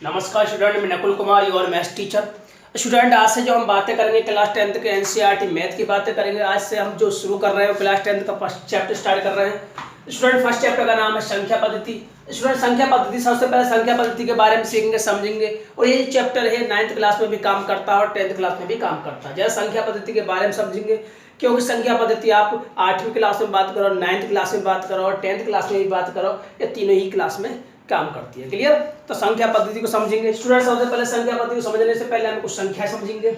नमस्कार स्टूडेंट, मैं Nakul Kumar your maths teacher. Student, आज से जो हम बातें करेंगे क्लास 10th के एनसीईआरटी मैथ की बातें करेंगे। आज से हम जो शुरू कर रहे हैं क्लास 10th का फर्स्ट चैप्टर स्टार्ट कर रहे हैं। स्टूडेंट, फर्स्ट चैप्टर का नाम है संख्या पद्धति। स्टूडेंट, संख्या पद्धति सबसे पहले संख्या पद्धति के बारे में सीखेंगे, समझेंगे। और ये चैप्टर है 9th क्लास में भी काम करता है और 10th क्लास में भी काम करता है। जैसे संख्या पद्धति के बारे में समझेंगे, क्योंकि संख्या पद्धति आप 8वीं क्लास में बात करो, 9th क्लास में बात करो और 10th क्लास में भी बात करो, या तीनों ही क्लास में काम करती है। क्लियर? तो संख्या पद्धति को समझेंगे। स्टूडेंट, सबसे पहले संख्या पद्धति को समझने से पहले हम कुछ संख्या समझेंगे।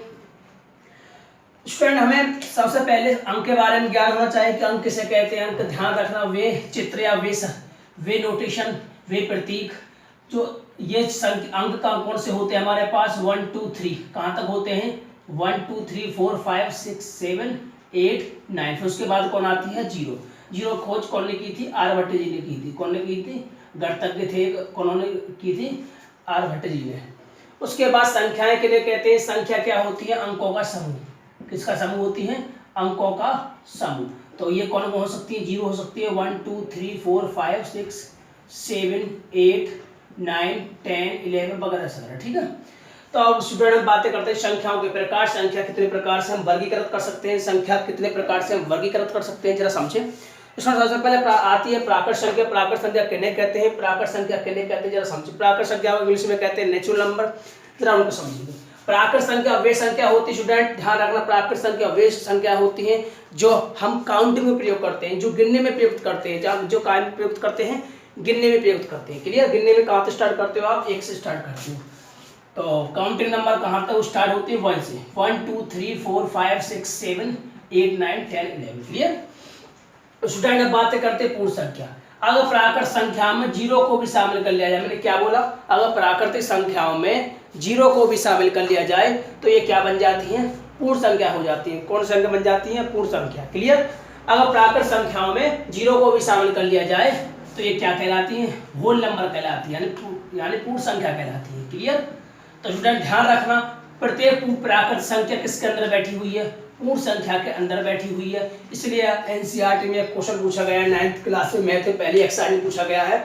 स्टूडेंट, हमें सबसे पहले अंक के बारे में ज्ञान होना चाहिए कि अंक किसे कहते हैं। अंक ध्यान रखना, वे चित्र या वे नोटेशन, वे प्रतीक, जो ये अंक का कौन से होते हैं हमारे पास 1 2 3 कहाँ तक होते हैं 1 2 3 4 5 6 7 8 9। फिर उसके बाद कौन आती है 0। 0 खोज कौन ने की थी? आर्यभट्ट जी ने की थी। कौन ने की थी? गणितज्ञ थे, कौन की थी? आर्यभट्ट जी ने। उसके बाद संख्याएं के लिए कहते हैं, संख्या क्या होती है? अंकों का समूह। किसका समूह होती है? अंकों का समूह। तो ये कौन हो सकती है? 0 हो सकती है, 1 2 3 4 5 6 7 8 9 10 11 वगैरह। ठीक है। तो अब स्टूडेंट हम बातें करते हैं संख्याओं के प्रकार। संख्या कितने प्रकार से हम वर्गीकृत कर सकते हैं, संख्या कितने प्रकार से हम वर्गीकृत कर सकते हैं, जरा समझें। इसमें सबसे पहले आती है प्राकृत संख्या। प्राकृत संख्या किन्हें कहते हैं? प्राकृत संख्या किन्हें कहते हैं, जरा समझिए। प्राकृत संख्या को इंग्लिश में कहते हैं नेचुरल नंबर। जरा उनको समझिए। प्राकृत संख्या वे संख्या होती है, स्टूडेंट ध्यान रखना, प्राकृत संख्या वे संख्या होती है जो हम काउंटिंग में प्रयोग करते हैं, जो गिनने में प्रयुक्त करते हैं, जो काय में प्रयुक्त करते हैं, गिनने में प्रयुक्त करते हैं। क्लियर? गिनने में कहाँ से स्टार्ट करते हो आप? 1 से स्टार्ट करते हो। तो काउंटिंग नंबर कहाँ तक स्टार्ट होती है? 1 से। 1 2 3 4 5 6 7 8 9 10 11। क्लियर? स्टूडेंट अब बातें करते हैं पूर्ण संख्या। अगर प्राकृत संख्या में 0 को भी शामिल कर लिया जाए, मैंने क्या बोला? अगर प्राकृतिक संख्याओं में 0 को भी शामिल कर लिया जाए तो ये क्या बन जाती है? पूर्ण संख्या हो जाती है। कौन संख्या बन जाती है? पूर्ण संख्या। क्लियर? अगर प्राकृत संख्याओं में 0 को भी शामिल कर लिया जाए तो ये क्या कहलाती है? होल नंबर कहलाती है, यानी पूर्ण संख्या कहलाती है। क्लियर? तो स्टूडेंट ध्यान रखना, प्रत्येक प्राकृत संख्या किसके अंदर बैठी हुई है? पूर्ण संख्या के अंदर बैठी हुई है। इसलिए एनसीईआरटी में एक क्वेश्चन पूछा गया है 9th क्लास में मैथ में पहली एक्सरसाइज में पूछा गया है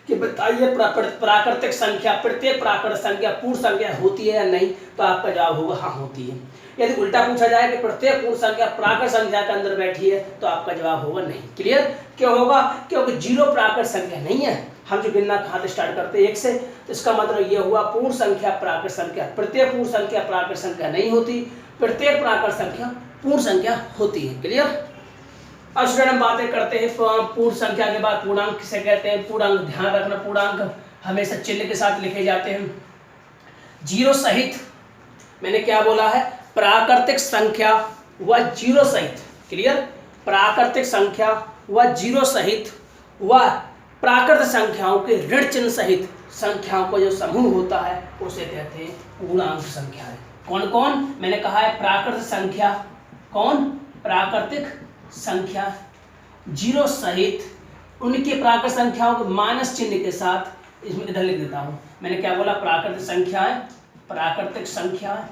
कि बताइए प्राकृतिक संख्या, प्रत्येक प्राकृतिक संख्या पूर्ण संख्या होती है या नहीं? तो आपका जवाब होगा हाँ होती है। यदि उल्टा पूछा जाए कि प्रत्येक पूर्ण संख्या प्राकृतिक संख्या के अंदर बैठी है तो आपका जवाब होगा नहीं। क्लियर? क्यों होगा? क्योंकि 0 प्राकृतिक संख्या नहीं है। हम जो गिनना कहाँ से स्टार्ट करते हैं 1 से, तो इसका मतलब ये हुआ पूर्ण संख्या प्राकृतिक संख्या। प्रत्येक पूर्ण संख्या प्राकृतिक संख्या नहीं होती, प्रत्येक प्राकृतिक संख्या पूर्ण संख्या होती है। क्लियर? अब स्टूडेंट हम बातें करते हैं पूर्ण संख्या के बाद पूर्णांक किसे कहते हैं। पूर्णांक ध्यान रखना, पूर्णांक हमेशा चिन्ह के साथ लिखे जाते हैं, 0 सहित। मैंने क्या बोला है? प्राकृतिक संख्या व 0 सहित। क्लियर? प्राकृतिक संख्या व 0 सहित व प्राकृतिक संख्याओं के ऋण चिन्ह सहित संख्याओं का जो समूह होता है उसे कहते हैं पूर्णांक संख्याएं। कौन कौन? मैंने कहा है प्राकृतिक संख्या। कौन? प्राकृतिक संख्या 0 सहित उनके प्राकृतिक संख्याओं के माइनस चिन्ह के साथ। इसमें इधर लिख देता हूं। मैंने क्या बोला? प्राकृतिक संख्याएं, प्राकृतिक संख्याएं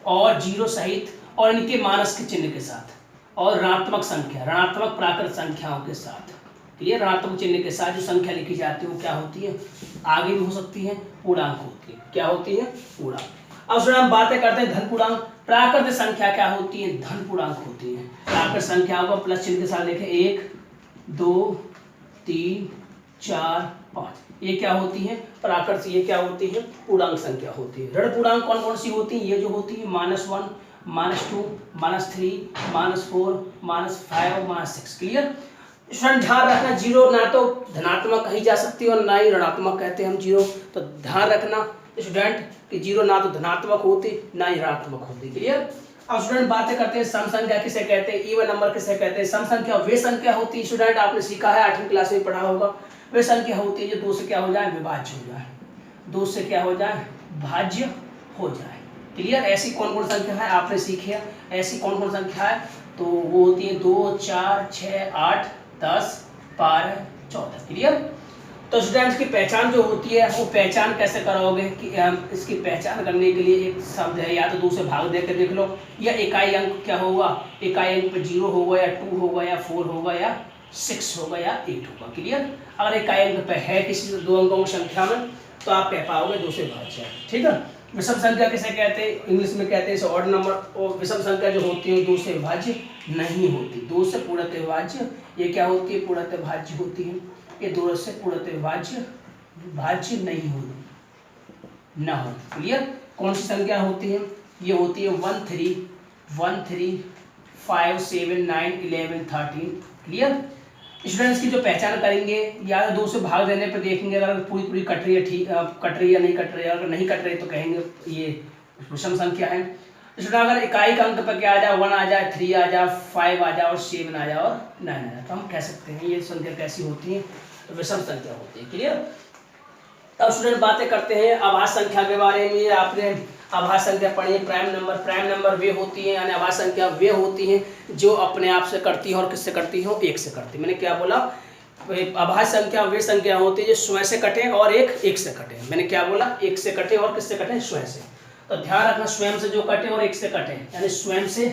और 0 सहित और इनके माइनस के चिन्ह के साथ, और ऋणात्मक संख्या, ऋणात्मक प्राकृतिक संख्याओं के साथ। क्लियर? ऋणात्मक चिन्ह के साथ जो संख्या लिखी जाती है वो क्या होती है? आगे भी हो सकती है, पूर्णांक होती है। क्या होती है? पूर्णांक। अब स्टूडेंट हम बातें करते हैं धन पूर्णांक। प्राकृतिक संख्या क्या होती है? धन पूर्णांक होती है। प्राकृतिक संख्याओं को प्लस चिन्ह के साथ लिखें, 1 2 3 4 5। ये क्या होती है? प्राकृतिक। ये क्या होती है? पूर्णांक संख्या होती है। ऋण पूर्णांक कौन कौन सी होती है? ये जो होती है -1 -2 -3 -4 -5 -6। क्लियर? स्टूडेंट ध्यान रखना, 0 ना तो धनात्मक कही जा सकती है और ना ही ऋणात्मक कहते हैं हम 0। तो ध्यान रखना स्टूडेंट कि 0 ना तो धनात्मक होती ना ही ऋणात्मक होती। क्लियर? अब स्टूडेंट बातें करते हैं सम संख्या किसे कहते हैं, इवन नंबर किसे कहते हैं। सम संख्या वे संख्या होती है, स्टूडेंट आपने सीखा है 8वीं क्लास में पढ़ा होगा। वे संख्या होती है जो 2 से क्या हो जाए? विभाज्य हो जाए। 2 से क्या हो जाए? भाज्य हो जाए। क्लियर? ऐसी कौन कौन संख्या है आपने सीखी है? ऐसी कौन कौन संख्या है? तो वो होती है 2 4 6 8 10 12 14। क्लियर? तो स्टूडेंट्स की पहचान जो होती है वो पहचान कैसे करोगे कि इसकी पहचान करने के लिए एक शब्द है, या तो 2 से भाग देकर देख लो, या इकाई अंक क्या होगा? इकाई अंक पे 0 होगा या 2 होगा या 4 होगा या 6 होगा या 8 होगा। क्लियर? अगर इकाई अंक पे है किसी 2 अंकों की संख्या में तो आप कह पाओगे 2 से विभाज्य है। ठीक है, विषम संख्या किसे कहते हैं, इंग्लिश में कहते हैं इसे ऑड नंबर। और विषम संख्या जो होती है 2 से विभाज्य नहीं होती, 2 से पूर्णतः विभाज्य। ये क्या होती है, पूर्णतः विभाज्य होती है। ये 2 से पूर्णतः विभाज्य नहीं होती, ना हो। क्लियर, कौन सी संख्या होती है, ये होती है 1 3 5 7 9 11 13। क्लियर, स्टूडेंट्स की जो पहचान करेंगे या 2 से भाग देने पर देखेंगे, अगर पूरी कट रही है, ठीक कट रही है, नहीं कट रही है, अगर नहीं कट रही तो कहेंगे ये विषम संख्या है। स्टूडेंट अगर इकाई का अंक पर क्या आ जाए, 1 आ जाए, 3 आ जाए, 5 आ जाए और 7 आ जाए और 9 आ जाए, तो हम कह सकते हैं ये संख्या कैसी होती है, विषम संख्या होती है। क्लियर, अब स्टूडेंट बातें करते हैं आभास संख्या के बारे में। आपने आभास संख्या पढ़ी है, प्राइम नंबर वे होती है, यानी आभास संख्या वे होती हैं जो अपने आप से करती है और किससे करती है, 1 से करती है। मैंने क्या बोला, आभास संख्या वे संख्या होती है जो स्वयं से कटे और एक से कटे। मैंने क्या बोला, 1 से कटे और किससे कटे, स्वयं से। तो ध्यान रखना, स्वयं से जो कटे और 1 से कटे, यानी स्वयं से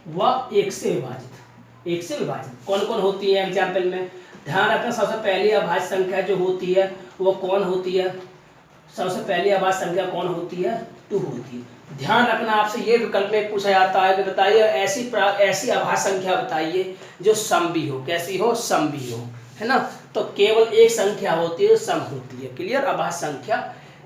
व 1 से विभाजित। 1 से विभाजित कौन कौन होती है एग्जाम्पल में, ध्यान रखना। सबसे पहली आभास संख्या जो होती है वो कौन होती है, सबसे पहली आभास संख्या कौन होती है, 2 होती है। ध्यान रखना, आपसे ये विकल्प में पूछा जाता है कि बताइए ऐसी आभास संख्या बताइए जो सम भी हो। कैसी हो, सम भी हो, है ना। तो केवल एक संख्या होती है, सम होती है। क्लियर, आभास संख्या,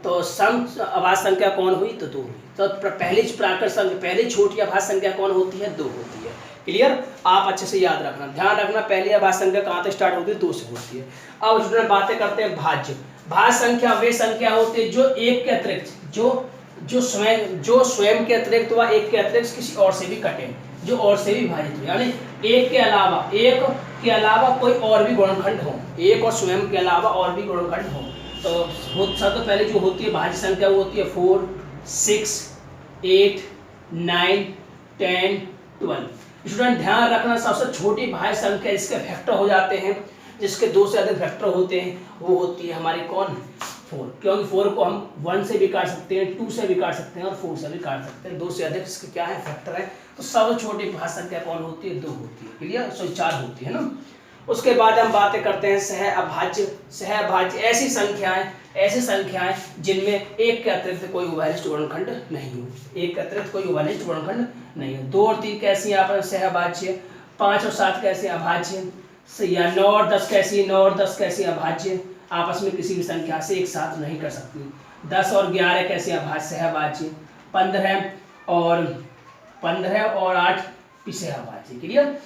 तो सम आभास संख्या कौन हुई, तो 2 हुई। तो पहली प्राकृत संख्या, पहली छोटी आभास संख्या कौन होती है, 2 होती है। क्लियर, आप अच्छे से याद रखना, ध्यान रखना, पहली आभास संख्या कहाँ से स्टार्ट होती है, 2 से होती है। अब स्टूडेंट बातें करते हैं भाज्य। भाज्य संख्या वे संख्या होती है जो एक के अतिरिक्त, जो स्वयं के अतिरिक्त व एक के अतिरिक्त किसी और से भी कटे, जो और से भी विभाजित हो, यानी एक के अलावा कोई और भी गुणनखंड हो, एक और स्वयं के अलावा और भी गुणनखंड हो। तो सबसे पहले जो होती है भाज्य संख्या वो होती है 4 6 8 9 10 12। स्टूडेंट ध्यान रखना, सबसे छोटी भाज्य संख्या इसके फैक्टर हो जाते हैं, जिसके 2 से अधिक फैक्टर होते हैं, वो होती है हमारी कौन, 4। क्योंकि 4 को हम 1 से भी काट सकते हैं, 2 से भी काट सकते हैं और 4 से भी काट सकते हैं। 2 से अधिक इसके क्या है, फैक्टर है। तो सबसे छोटी भाज्य संख्या कौन होती है, 2 होती है। क्लियर, 4 होती है ना। उसके बाद हम बातें करते हैं सहअभाज्य। ऐसी संख्याएं जिनमें एक के अतिरिक्त कोई उभयनिष्ठ गुणनखंड नहीं हो, एक के अतिरिक्त कोई उभयनिष्ठ गुणनखंड नहीं हो। 2 और 3 कैसी है आप सहअभाज्य, 5 और 7 कैसे अभाज्य, या 9 और 10 कैसी अभाज्य, आपस में किसी भी संख्या से एक साथ नहीं कर सकती। 10 और 11 कैसे सहअभाज्य, 15 और 8 सहअभाज्य। क्लियर,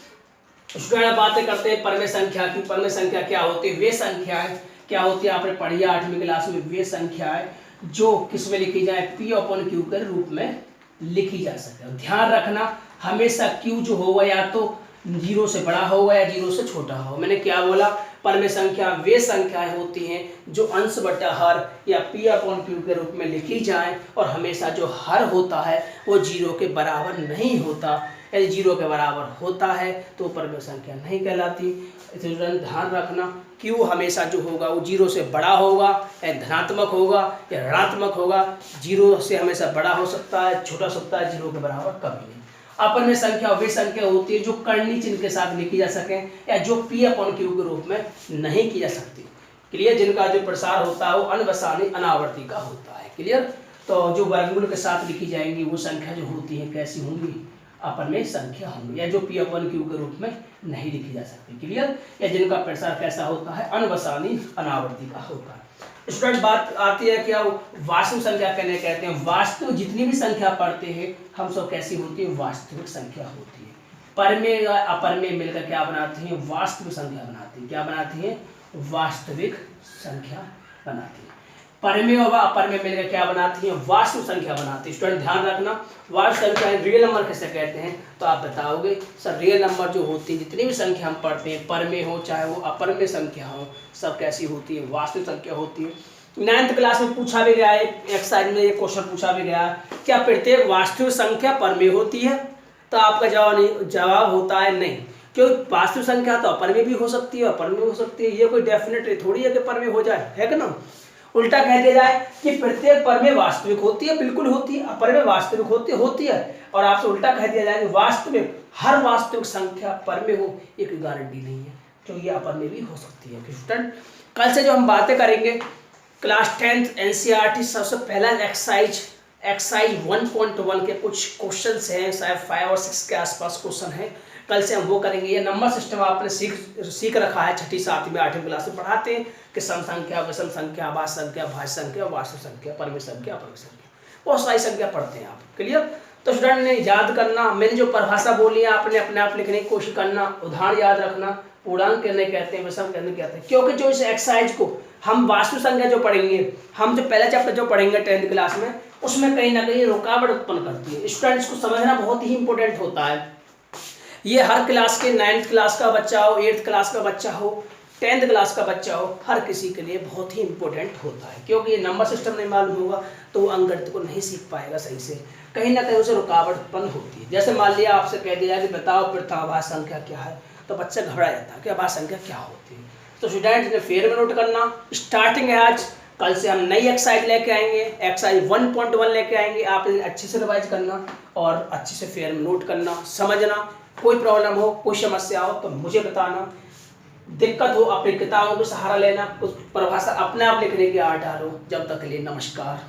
स्टूडेंट बातें करते हैं परमेय संख्या की। परमेय संख्या क्या होती है, वे संख्याएं क्या होती है, आपने पढ़ी है 8वीं क्लास में, वे संख्याएं जो किस में लिखी जाए, P/Q के रूप में लिखी जा सके। ध्यान रखना, हमेशा Q जो होगा या तो 0 से बड़ा होगा या 0 से छोटा होगा। मैंने क्या बोला, परमेय संख्या वे संख्याएं होती हैं जो अंश बटा हर या P/Q के रूप में लिखी जाए, और हमेशा जो हर होता है वो 0 के बराबर नहीं होता। यदि 0 के बराबर होता है तो परमेय संख्या नहीं कहलाती। इसलिए ध्यान रखना, Q हमेशा जो होगा वो 0 से बड़ा होगा, या धनात्मक होगा या ऋणात्मक होगा। 0 से हमेशा बड़ा हो सकता है, छोटा हो सकता है, 0 के बराबर कभी नहीं। अपरमेय संख्या वे संख्या होती है जो कर्णी चिन्ह के साथ लिखी जा सके या जो P/Q के रूप में नहीं की जा सकती। क्लियर, जिनका जो प्रसार होता है वो अनवसानी अनावर्ती का होता है। क्लियर, तो जो वर्गमूल के साथ लिखी जाएंगी वो संख्या जो होती है कैसी होंगी, अपरमेय संख्या होंगी, या जो P/Q के रूप में नहीं लिखी जा सकती। क्लियर, या जिनका प्रसार कैसा होता है, अनवसानी अनावर्ती का होता है। स्टूडेंट बात आती है क्या, वास्तविक संख्या कहते हैं। वास्तविक जितनी भी संख्या पढ़ते हैं हम सब कैसी होती है, वास्तविक संख्या होती है। परमेय या अपरमेय मिलकर क्या बनाती है, वास्तविक संख्या बनाती है। क्या बनाती है, वास्तविक संख्या बनाती है। परमेय और अपरमेय मिलकर क्या बनाती है, वास्तविक संख्या बनाती है। स्टूडेंट ध्यान रखना, वास्तविक संख्या रियल नंबर किसे कहते हैं, तो आप बताओगे सर रियल नंबर जो होती है, जितनी भी संख्या हम पढ़ते हैं, परमेय हो चाहे वो अपरमेय संख्या हो, सब कैसी होती है, वास्तविक संख्या होती है। 9th क्लास में पूछा भी गया है, एक्सरसाइज में एक क्वेश्चन पूछा भी गया, क्या प्रत्येक वास्तविक संख्या परमेय होती है, तो आपका जवाब होता है नहीं, क्योंकि वास्तविक संख्या तो अपरमेय भी हो सकती है, अपरमेय हो सकती है। ये कोई डेफिनेटली थोड़ी है कि परमेय हो जाए, है कि ना। उल्टा कह दिया जाए कि प्रत्येक परमेय वास्तविक होती है, बिल्कुल होती है, अपरमेय वास्तविक होती है। और आपसे उल्टा कह दिया जाए कि वास्तविक हर वास्तविक संख्या परमेय हो, एक गारंटी नहीं है, तो ये अपरमेय भी हो सकती है। स्टूडेंट कल से जो हम बातें करेंगे क्लास 10th एनसीईआरटी सबसे पहला एक्सरसाइज 1.1 के कुछ क्वेश्चंस हैं, शायद 5 और 6 के आसपास क्वेश्चन है। कल से हम वो करेंगे। ये नंबर सिस्टम आपने सीख रखा है, 6ठी 7वीं 8वीं क्लास में पढ़ाते हैं कि सम संख्या, विषम संख्या, भाज्य संख्या, भाज्य संख्या, वास्तविक संख्या, परिमेय संख्या, अपरिमेय संख्या, बहुत सारी संख्या पढ़ते हैं आप। क्लियर? तो स्टूडेंट ने याद करना, मैंने जो परिभाषा बोली है आपने अपने आप लिखने की कोशिश करना, उदाहरण याद रखना। पूर्णांक कहने कहते हैं, विषम कहने कहते हैं, क्योंकि जो इस एक्सरसाइज को हम वास्तविक संख्या जो पढ़ेंगे, हम जो पहला चैप्टर जो पढ़ेंगे 10th क्लास में, उसमें कहीं ना कहीं रुकावट उत्पन्न करती है। स्टूडेंट्स को समझना बहुत ही इंपॉर्टेंट होता है। ये हर क्लास के 9th क्लास का बच्चा हो, 8th क्लास का बच्चा हो, 10th क्लास का बच्चा हो, हर किसी के लिए बहुत ही इंपॉर्टेंट होता है, क्योंकि ये नंबर सिस्टम नहीं मालूम होगा तो वो अंकगणित को नहीं सीख पाएगा सही से, कहीं ना कहीं उसे रुकावट उत्पन्न होती है। जैसे मान लिया आपसे कह दिया कि बताओ पृथाभाज्य संख्या क्या है, तो बच्चा घबरा जाता है कि भाज्य संख्या क्या होती है। तो स्टूडेंट ने फेर में नोट करना, स्टार्टिंग है आज, कल से हम नई एक्सरसाइज लेके आएंगे, एक्सरसाइज 1.1 लेके आएंगे। आप अच्छे से रिवाइज करना और अच्छे से फेर में नोट करना, समझना। कोई प्रॉब्लम हो, कोई समस्या हो तो मुझे बताना, दिक्कत हो अपनी किताबों का सहारा लेना, कुछ परिभाषा अपने आप लिखने की आर्ट डालो। जब तक के लिए नमस्कार।